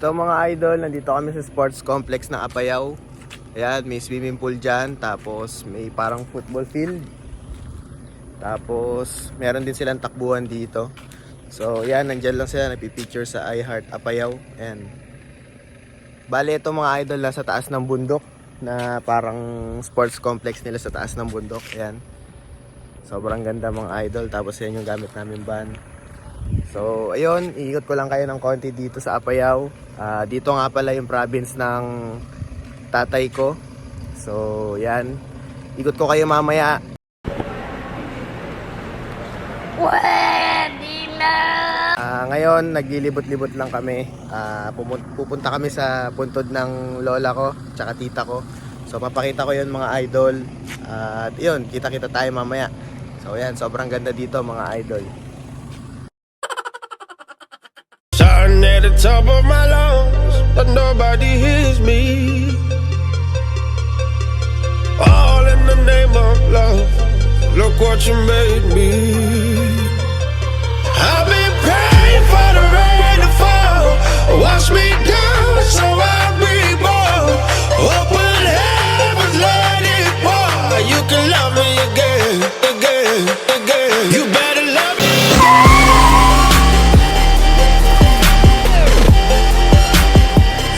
Ito mga idol, nandito kami sa sports complex ng Apayao. Ayan, may swimming pool dyan, tapos may parang football field. Tapos meron din silang takbuhan dito. So yan, nandyan lang sila, nagpipicture sa iHeart Apayao. And bale ito mga idol, nasa taas ng bundok, na parang sports complex nila sa taas ng bundok. Ayan, sobrang ganda mga idol. Tapos yan yung gamit namin van. So ayun, iikot ko lang kayo ng konti dito sa Apayao. Dito nga pala yung province ng tatay ko. So yan, ikot ko kayo mamaya. Ngayon, naglilibot-libot lang kami. Pupunta kami sa puntod ng lola ko, tsaka tita ko. So papakita ko yun mga idol. At yun, kita-kita tayo mamaya. So yan, sobrang ganda dito mga idol. Shouting at the top of my lungs, but nobody hears me. All in the name of love. Look what you made me. I've been praying for the rain to fall. Wash me down so I reborn. Open heavens, let it pour. You can love me again, again, again. You better love me.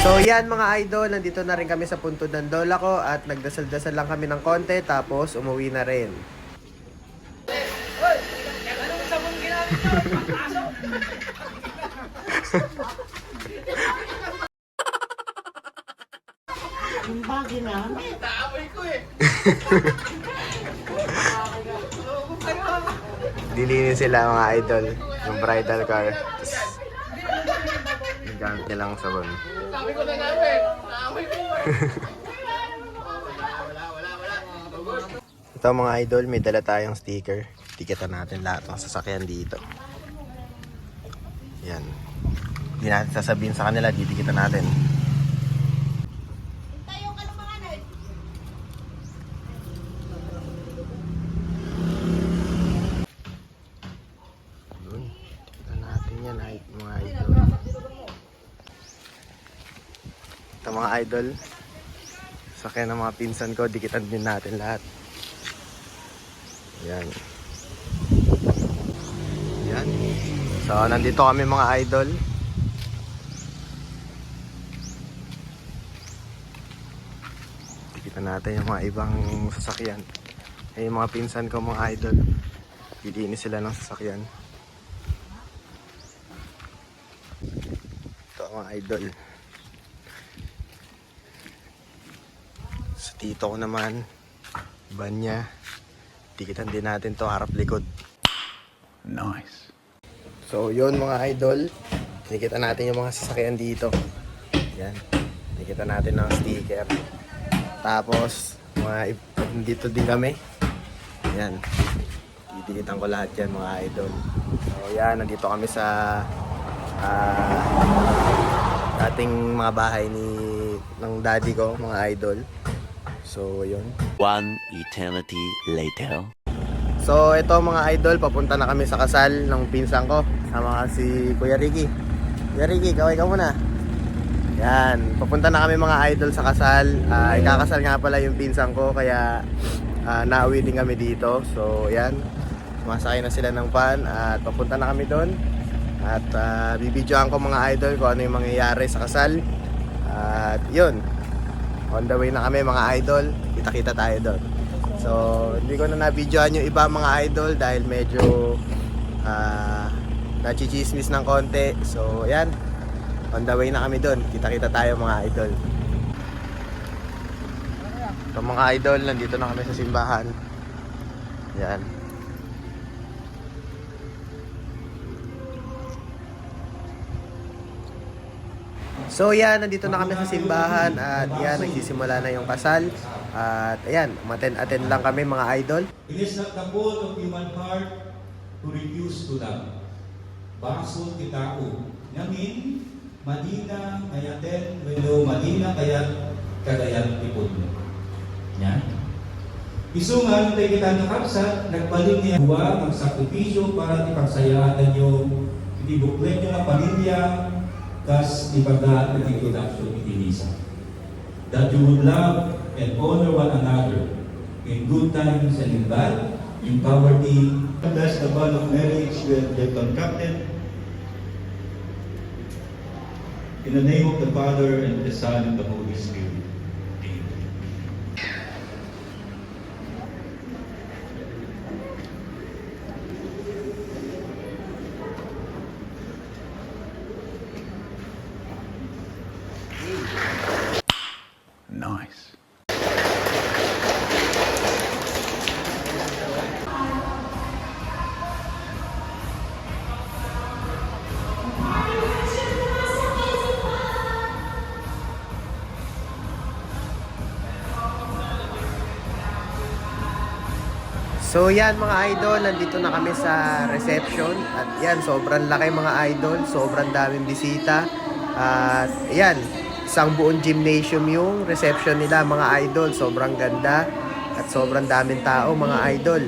So yan mga idol, nandito na rin kami sa puntod ng lola ko at nagdasal-dasal lang kami ng konti tapos umuwi na rin. Yung bagay namin. Dilinis sila mga idol, yung bridal car. Gamit nilang sabon. Sabi ko na namin, naamoy ko Ito mga idol, may dala tayong sticker. Tikitan natin lahat ng sasakyan dito. Yan. Hindi natin sasabihin sa kanila, ditikitan natin. Yun. Tikitan natin yan mga idol. Ito mga idol, sasakyan ng mga pinsan ko, dikitan din natin lahat. Yan. Yan. So, nandito kami mga idol. Tikita natin yung mga ibang sasakyan. Yung mga pinsan ko mga idol. Dilinis sila ng sasakyan. Ito mga idol. Sa tito ko naman, van niya. Tikitan din natin to harap likod. Nice. So yun mga idol, tikitan natin yung mga sasakyan dito. Yan, tikitan natin ng sticker. Tapos dito din kami. Yan, titikitan ko lahat yan mga idol. So yan, nandito kami sa dating mga bahay ng daddy ko mga idol. So yun. One eternity later. So ito mga idol, papunta na kami sa kasal ng pinsan ko. Sama si Kuya Ricky. Kuya Ricky, kaway ka muna. Yan, papunta na kami mga idol sa kasal. Ikakasal nga pala yung pinsan ko, kaya nauwi din kami dito. So yan, sumasakay na sila ng van at papunta na kami doon. At bibidyoan ko mga idol kung ano yung mangyayari sa kasal. At yun, on the way na kami mga idol, kita-kita tayo doon. So, hindi ko na na-videoan yung iba mga idol dahil medyo nachichismis ng konti. So, ayan, on the way na kami doon, kita-kita tayo mga idol. So mga idol, nandito na kami sa simbahan. Ayan. So yan, nandito na kami sa simbahan at yan, nagsisimula na yung kasal. At ayan, umaten-aten lang kami mga idol. It is not the fault of human heart to refuse to love. Baksul kitao. Ngamin, Madina kayaten, welo Madina kayat kagayat ipon. Yan. Isungan tayo kita nakapsat, nagpaling niya huwa, magsakripisyo para ipagsayaan nyo, ibibuklen nyo ng pamilya, kas ibaga at introduction itinisa. That you would love and honor one another in good times and in bad, in poverty. Bless the bond of marriage we have contracted. In the name of the Father, and the Son, and the Holy Spirit. Amen. Nice. So yan mga idol, nandito na kami sa reception. At yan, sobrang laki mga idol, sobrang daming bisita. At yan, isang buong gymnasium yung reception nila mga idol. Sobrang ganda at sobrang daming tao mga idol.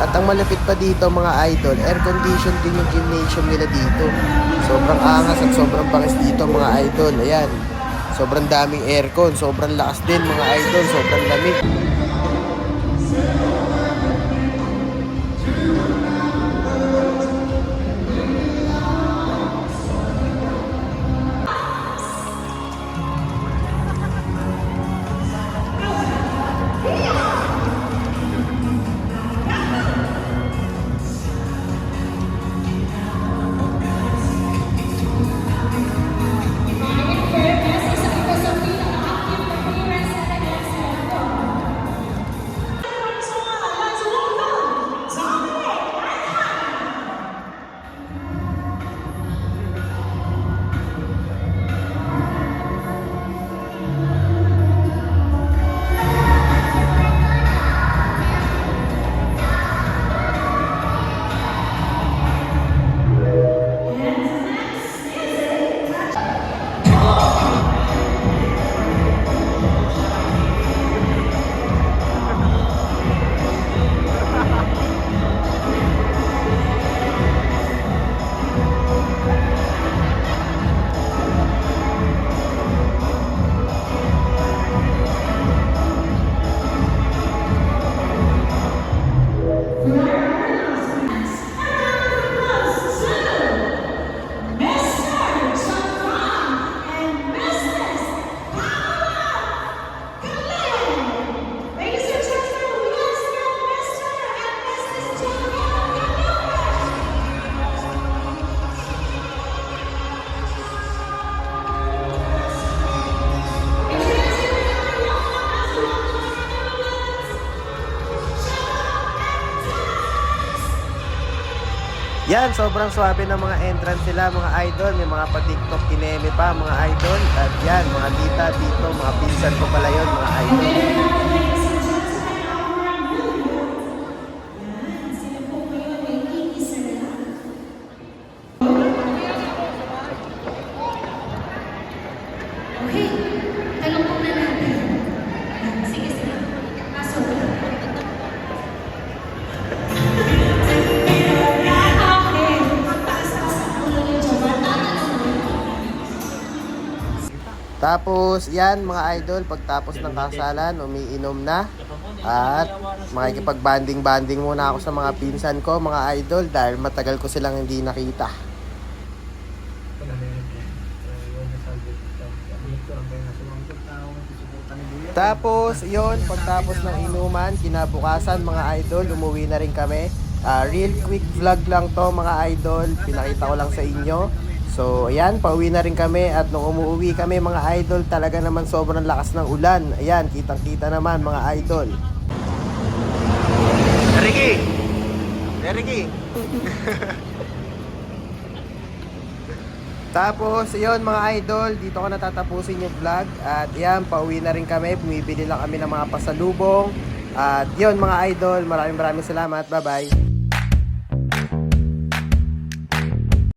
At ang malapit pa dito mga idol, air condition din yung gymnasium nila dito. Sobrang angas at sobrang bangis dito mga idol. Ayan, sobrang daming aircon, sobrang lakas din mga idol, sobrang lamig. Yan, sobrang swabe ng mga entrance nila mga idol. May mga pa-TikTok kineme pa mga idol. At yan, mga tita dito, mga pinsan ko pala yun mga idol. Okay, talong muna natin. Sige, sige. Pasok. Tapos, yan mga idol, pagtapos ng kasalan, umiinom na. At makikipag-banding-banding muna ako sa mga pinsan ko, mga idol, dahil matagal ko silang hindi nakita. Tapos, yon pagtapos ng inuman, kinabukasan mga idol, umuwi na rin kami. Real quick vlog lang to mga idol, pinakita ko lang sa inyo. So, ayan, pauwi na rin kami at nung umuwi kami mga idol, talaga naman sobrang lakas ng ulan. Ayan, kitang-kita naman mga idol. Ricky! Ricky! Tapos, yun mga idol, dito ko natatapusin yung vlog. At yan, pauwi na rin kami, bumibili lang kami ng mga pasalubong. At yun mga idol, maraming salamat. Bye-bye!